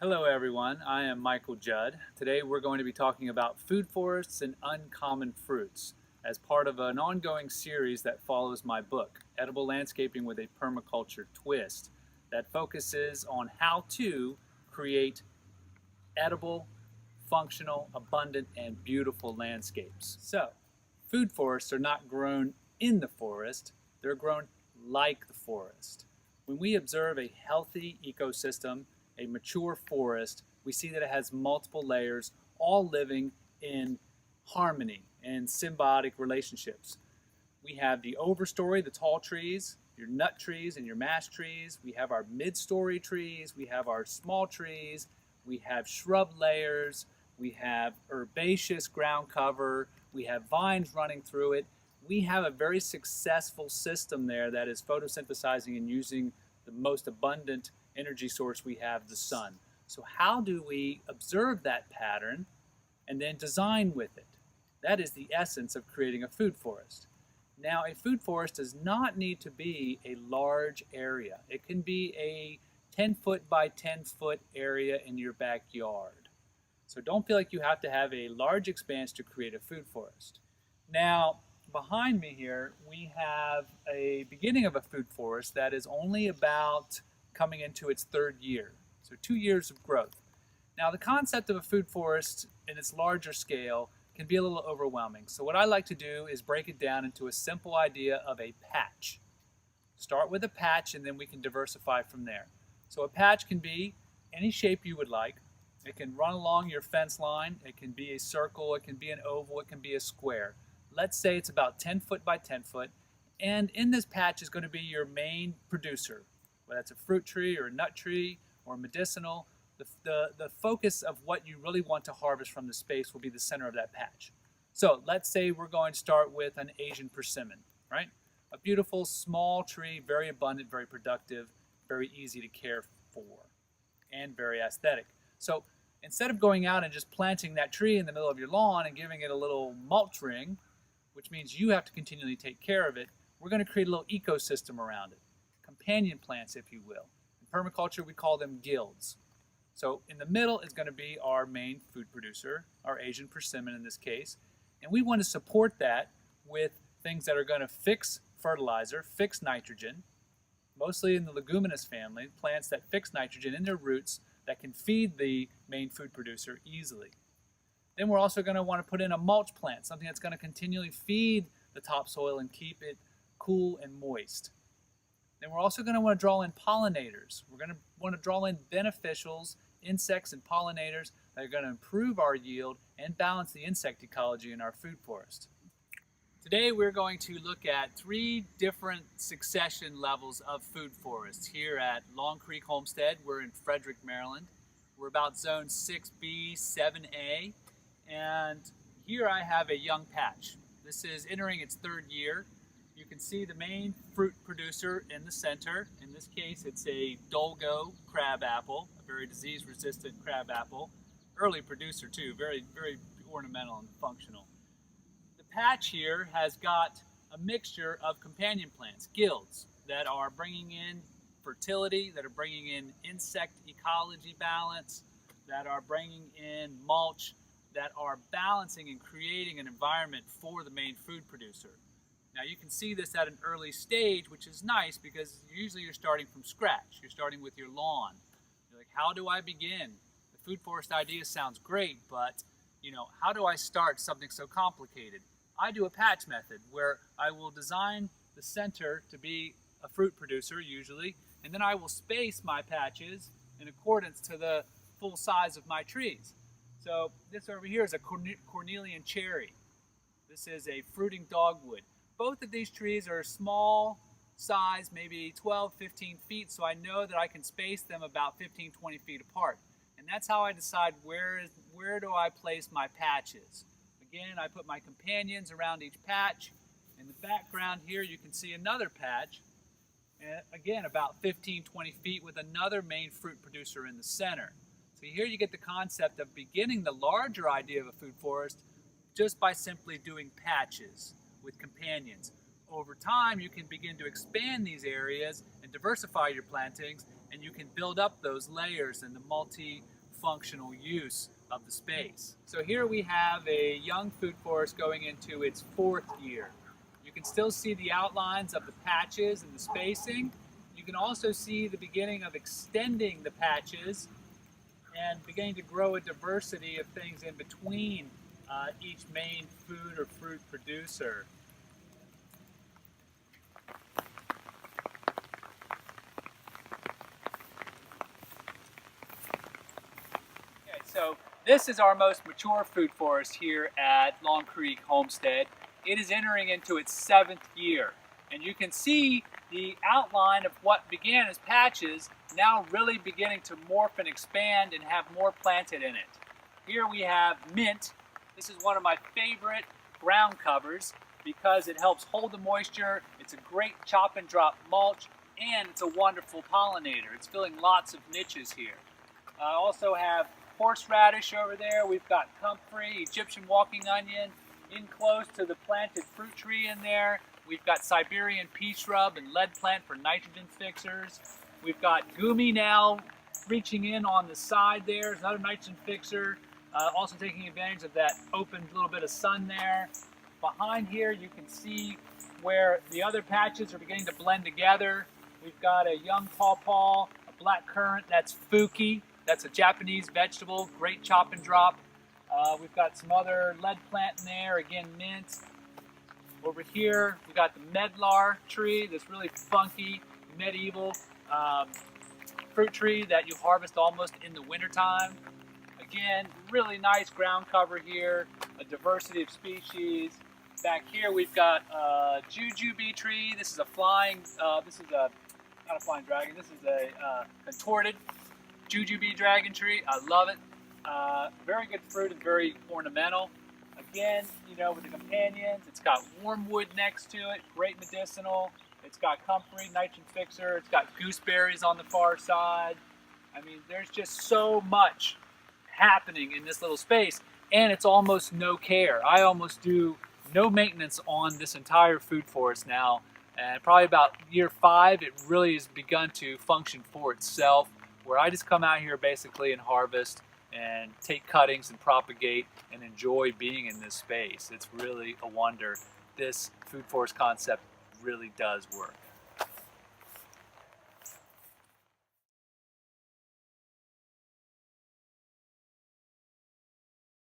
Hello everyone, I am Michael Judd. Today we're going to be talking about food forests and uncommon fruits as part of an ongoing series that follows my book, Edible Landscaping with a Permaculture Twist, that focuses on how to create edible, functional, abundant, and beautiful landscapes. So, food forests are not grown in the forest, they're grown like the forest. When we observe a healthy ecosystem, a mature forest, we see that it has multiple layers, all living in harmony and symbiotic relationships. We have the overstory, the tall trees, your nut trees and your mash trees. We have our mid-story trees. We have our small trees. We have shrub layers. We have herbaceous ground cover. We have vines running through it. We have a very successful system there that is photosynthesizing and using the most abundant energy source we have, the sun. So how do we observe that pattern and then design with it? That is the essence of creating a food forest. Now, a food forest does not need to be a large area. It can be a 10-foot by 10-foot area in your backyard. So don't feel like you have to have a large expanse to create a food forest. Now, behind me here, we have a beginning of a food forest that is only about coming into its third year. So 2 years of growth. Now, the concept of a food forest in its larger scale can be a little overwhelming. So what I like to do is break it down into a simple idea of a patch. Start with a patch and then we can diversify from there. So a patch can be any shape you would like. It can run along your fence line. It can be a circle. It can be an oval. It can be a square. Let's say it's about 10 foot by 10 foot. And in this patch is going to be your main producer. Whether that's a fruit tree or a nut tree or medicinal, the focus of what you really want to harvest from the space will be the center of that patch. So let's say we're going to start with an Asian persimmon, right? A beautiful small tree, very abundant, very productive, very easy to care for, and very aesthetic. So instead of going out and just planting that tree in the middle of your lawn and giving it a little mulch ring, which means you have to continually take care of it, we're going to create a little ecosystem around it. Companion plants, if you will. In permaculture, we call them guilds. So in the middle is going to be our main food producer, our Asian persimmon in this case, and we want to support that with things that are going to fix fertilizer, fix nitrogen, mostly in the leguminous family, plants that fix nitrogen in their roots that can feed the main food producer easily. Then we're also going to want to put in a mulch plant, something that's going to continually feed the topsoil and keep it cool and moist. Then we're also going to want to draw in pollinators. We're going to want to draw in beneficials, insects and pollinators that are going to improve our yield and balance the insect ecology in our food forest. Today we're going to look at 3 different succession levels of food forests here at Long Creek Homestead. We're in Frederick, Maryland. We're about zone 6B, 7A, and here I have a young patch. This is entering its 3rd year. You can see the main fruit producer in the center. In this case, it's a Dolgo crab apple, a very disease-resistant crab apple. Early producer too, very, very ornamental and functional. The patch here has got a mixture of companion plants, guilds, that are bringing in fertility, that are bringing in insect ecology balance, that are bringing in mulch, that are balancing and creating an environment for the main food producer. Now you can see this at an early stage, which is nice because usually you're starting from scratch. You're starting with your lawn. You're like, how do I begin? The food forest idea sounds great, but how do I start something so complicated? I do a patch method where I will design the center to be a fruit producer usually, and then I will space my patches in accordance to the full size of my trees. So this over here is a Cornelian cherry. This is a fruiting dogwood. Both of these trees are small size, maybe 12, 15 feet, so I know that I can space them about 15, 20 feet apart. And that's how I decide where do I place my patches. Again, I put my companions around each patch. In the background here, you can see another patch, and again, about 15, 20 feet with another main fruit producer in the center. So here you get the concept of beginning the larger idea of a food forest just by simply doing patches with companions. Over time, you can begin to expand these areas and diversify your plantings, and you can build up those layers and the functional use of the space. So here we have a young food forest going into its 4th year. You can still see the outlines of the patches and the spacing. You can also see the beginning of extending the patches and beginning to grow a diversity of things in between each main food or fruit producer. Okay, so this is our most mature food forest here at Long Creek Homestead. It is entering into its 7th year, and you can see the outline of what began as patches now really beginning to morph and expand and have more planted in it. Here we have mint. This is one of my favorite ground covers because it helps hold the moisture. It's a great chop and drop mulch, and it's a wonderful pollinator. It's filling lots of niches here. I also have horseradish over there. We've got comfrey, Egyptian walking onion, in close to the planted fruit tree in there. We've got Siberian pea shrub and lead plant for nitrogen fixers. We've got gumi now reaching in on the side there. It's another nitrogen fixer. Also taking advantage of that open little bit of sun there. Behind here you can see where the other patches are beginning to blend together. We've got a young pawpaw, a black currant, that's fuki. That's a Japanese vegetable, great chop and drop. We've got some other lead plant in there, again mint. Over here we've got the medlar tree, this really funky medieval fruit tree that you harvest almost in the wintertime. Again, really nice ground cover here, a diversity of species. Back here we've got a jujube tree. This is a flying, not a flying dragon, this is a contorted jujube dragon tree. I love it. Very good fruit and very ornamental. Again, you know, with the companions, it's got wormwood next to it, great medicinal. It's got comfrey, nitrogen fixer. It's got gooseberries on the far side. I mean, there's just so much happening in this little space, and it's almost no care. I almost do no maintenance on this entire food forest now, and probably about year 5, it really has begun to function for itself, where I just come out here basically and harvest and take cuttings and propagate and enjoy being in this space. It's really a wonder. This food forest concept really does work.